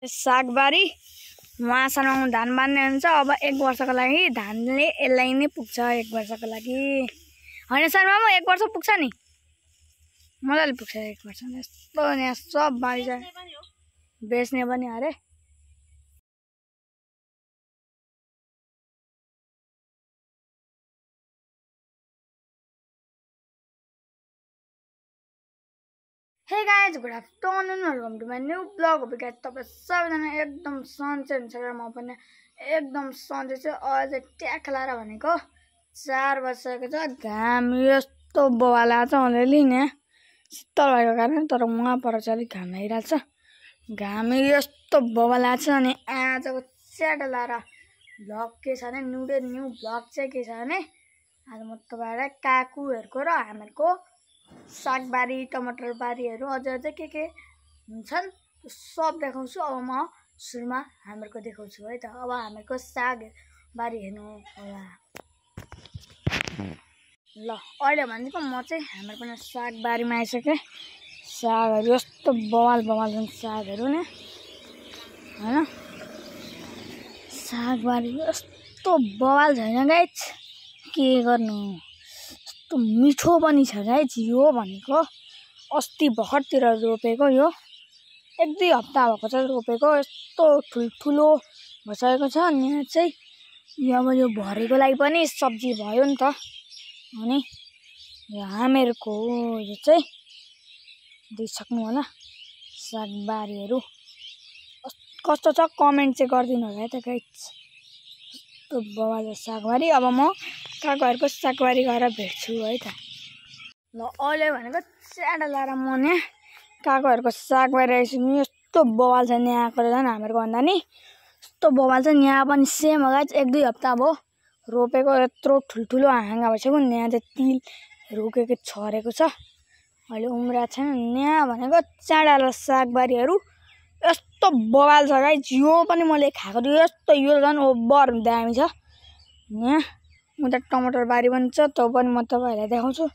सागबारी उहाँसँग धान बाँध्ने हुन्छ। अब 1 वर्षको लागि धानले यसलाई नै पुग्छ। 1 वर्षको लागि हैन शर्मामा 1 वर्ष पुग्छ नि, मजाले पुग्छ 1 वर्ष। यस्तो यहाँ सब बारी छ, बेच्ने पनि अरे। Hey guys, good afternoon, welcome to my new blog. अब गाइज तपाईँ सबैजना एकदम सन्चै हुन्छ र म पनि एकदम सन्चै छु। अझै ट्याक लाएर भनेको 4 बजिसकेको छ। घाम यस्तो बवाला छ अलिअलि यहाँ शीतल भएको कारण, तर उहाँ पर चाहिँ अलिक घाम लागिरहेको छ। घाम यस्तो बवाला छ। अनि आजको च्याट लाएर भ्लग के छ भने न्यू भ्लग चाहिँ के छ भने आज म तपाईँहरूलाई काकुहरूको र हामीहरूको सागबारी टमाटर बारीहरू अझै के हुन्छन् सब देखाउँछु। अब म सुरुमा हामीहरूको देखाउँछु है त। अब हामीहरूको सागबारी हेर्नु होला। ल अहिले भनेको म चाहिँ हाम्रो पनि सागबारीमा आइसकेँ। सागहरू यस्तो बवाल छन् सागहरू नि, हैन? सागबारी यस्तो बवाल छैन गाइज, के गर्नु। यस्तो मिठो पनि छ गाइज। यो भनेको अस्ति भर्खरतिर रोपेको, यो 1-2 हप्ता भएको छ रोपेको। यस्तो ठुल्ठुलो भइसकेको छ। अनि यहाँ चाहिँ अब यो भरेको लागि पनि सब्जी भयो नि त। अनि यो हामीहरूको यो चाहिँ देखिसक्नु होला सागबारीहरू कस्तो छ कमेन्ट चाहिँ गरिदिनु होला है त गाइज। यस्तो बवाल सागबारी। अब म काकाहरूको सागबारी गएर भेट्छु है त। ल अहिले भनेको च्याडा लाएर म यहाँ काकाहरूको सागबारी आइसक्नु। यस्तो बवाल छ यहाँको झन् हामीहरूको भन्दा नि यस्तो बवाल छ। यहाँ पनि सेम हो गाइज, 1-2 हप्ता भयो रोपेको। यत्रो ठुल्ठुलो हाँगा भइसक्यो। यहाँ चाहिँ तिल रोकेको छरेको छ, अहिले उम्रिएको छैन। यहाँ भनेको चाँडा सागबारीहरू यस्तो बवाल छ गाइज। यो पनि मैले खाएको थियो। यस्तो यो झन् ओभर दामी छ। यहाँ उता टमाटर बारी पनि छ, त्यो पनि म तपाईँहरूलाई देखाउँछु।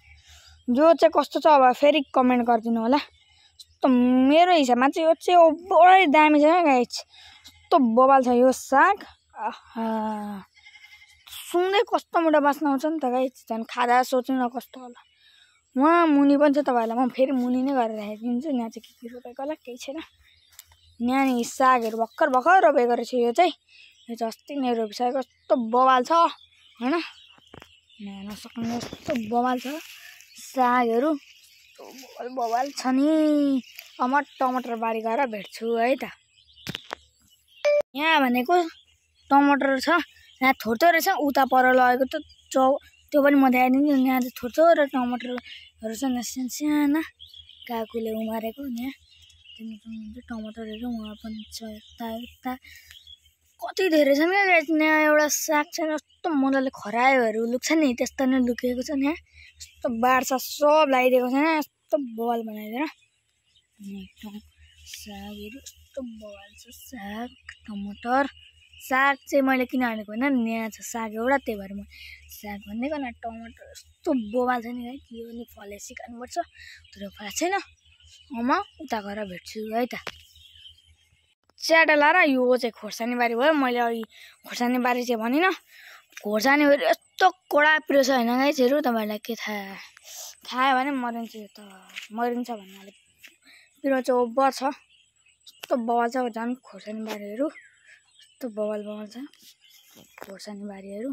यो चाहिँ कस्तो छ अब फेरि कमेन्ट गरिदिनु होला। यस्तो मेरो हिसाबमा चाहिँ यो चाहिँ ओभरै दामी छ गाइज। यस्तो बवाल छ यो साग। सुँगै कस्तो मिठो बास्ना आउँछ नि त गाइज। झन् खाँदा सोच्नु न कस्तो होला। उहाँ मुनि पनि छ, तपाईँहरूलाई म फेरि मुनि नै गरेर राखिदिन्छु। यहाँ चाहिँ के रोपेको होला केही छैन। यहाँ नि सागहरू भर्खर रोपेको रहेछ। यो चाहिँ अस्ति नै रोपिसकेको। यस्तो बवाल छ हैन, हेर्न सक्नु। यस्तो बवाल छ सागहरू, बवाल छ नि। अब म टमाटर बारी गएर भेट्छु है त। यहाँ भनेको टमाटर छ, यहाँ थोर रहेछ। उता पर लगेको त त्यो पनि म देखाइदिन्छु। यहाँ चाहिँ थोर टमाटरहरू छ साना काकुले उमारेको। यहाँ टमाटरहरू उहाँ पनि छ। यता कति धेरै छ नि यहाँ। एउटा साग छ यस्तो मजाले खरायोहरू लुक्छ नि, त्यस्तो नै लुकेको छ। यहाँ यस्तो बार्छ सब लगाइदिएको छ। यहाँ यस्तो बवाल बनाइदिएर सागहरू यस्तो बवाल छ। साग टमाटर साग चाहिँ मैले किन हालेको होइन, यहाँ छ साग एउटा, त्यही भएर म साग भनिदिएको न। टमाटर यस्तो बवाल छ नि है, के पनि फले सिकाउनुपर्छ, तर फलेको छैन। म उता गएर भेट्छु है त। च्याटा लाएर यो चाहिँ खोर्सानी बारी भयो। मैले अघि खोर्सानी बारी चाहिँ भनिनँ। खोर्सानी बारी यस्तो कडा पिरो छ होइन गाइजहरू। तपाईँहरूलाई के थाहा, खायो भने मरिन्छ। यो त मरिन्छ भन्नाले पिरो चाहिँ ओभर छ। यस्तो बवाल छ झन् खोर्सानी बारीहरू। यस्तो बवाल छ खोर्सानी बारीहरू।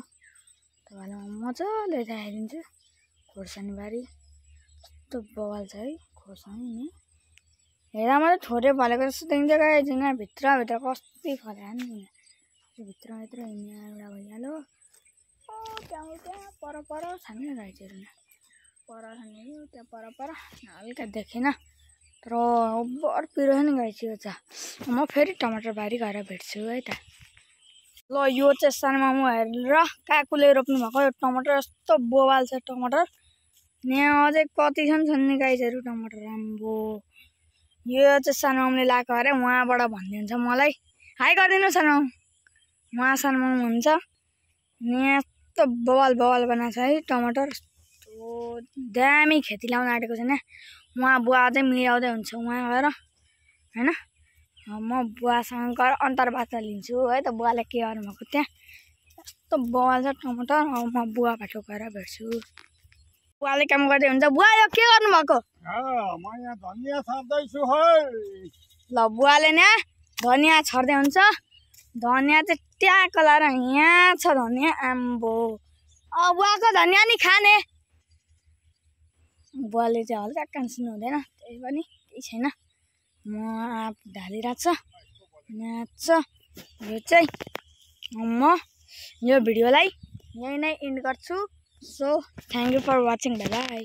तपाईँलाई म मजाले देखाइदिन्छु खोर्सानी बारी। यस्तो बवाल छ है खोर्सानी नि। हेर्दा मात्रै थोरै फलेको जस्तो देखिन्छ गाइज। यहाँ भित्र कति फल्यो नि। भित्र यहाँ एउटा भइहाल्यो। त्यहाँ पर छान्ने गाइजहरू पर छान्ने त्यहाँ पर हल्का देखेन, तर ओभर पिरो छ नि गाइज यो चाहिँ। म फेरि टमाटर बारी गएर भेट्छु है त। ल यो चाहिँ सानोमा म हेरेर काकुले रोप्नु भएको यो टमाटर यस्तो बवाल छ टमाटर। यहाँ अझै कति छन् नि गाइजहरू टमाटर राम्रो। यो चाहिँ सानोमामले लगाएको अरे, उहाँबाट भनिदिन्छ मलाई। हाई गरिदिनु सानो, उहाँ सानोमाम हुन्छ। यहाँ यस्तो बवाल बनाएको छ है टमाटर। यस्तो दामी खेती लाउन आँटेको छ। यहाँ उहाँ बुवा अझै मिलाउँदै हुन्छ उहाँ गएर हैन। म बुवासँग अन्तर्वार्ता लिन्छु है त बुवाले के गर्नुभएको त्यहाँ यस्तो बवाल छ टमाटर म बुवाबाट गएर भेट्छु बुवाले काम गर्दै हुन्छ बुवा यो के गर्नुभएको म यहाँ धनिया छर्दैछु है ल बुवाले नि धनिया छर्दै हुन्छ धनिया चाहिँ ट्याक लाएर यहाँ छ धनिया आम्बो बुवाको धनिया नि खाने बुवाले चाहिँ हल्का कान सुन्नु हुँदैन त्यही पनि केही छैन म ढालिरहेको छ यहाँ छ यो चाहिँ म यो भिडियोलाई यहीँ नै एन्ड गर्छु so thank you for watching bye by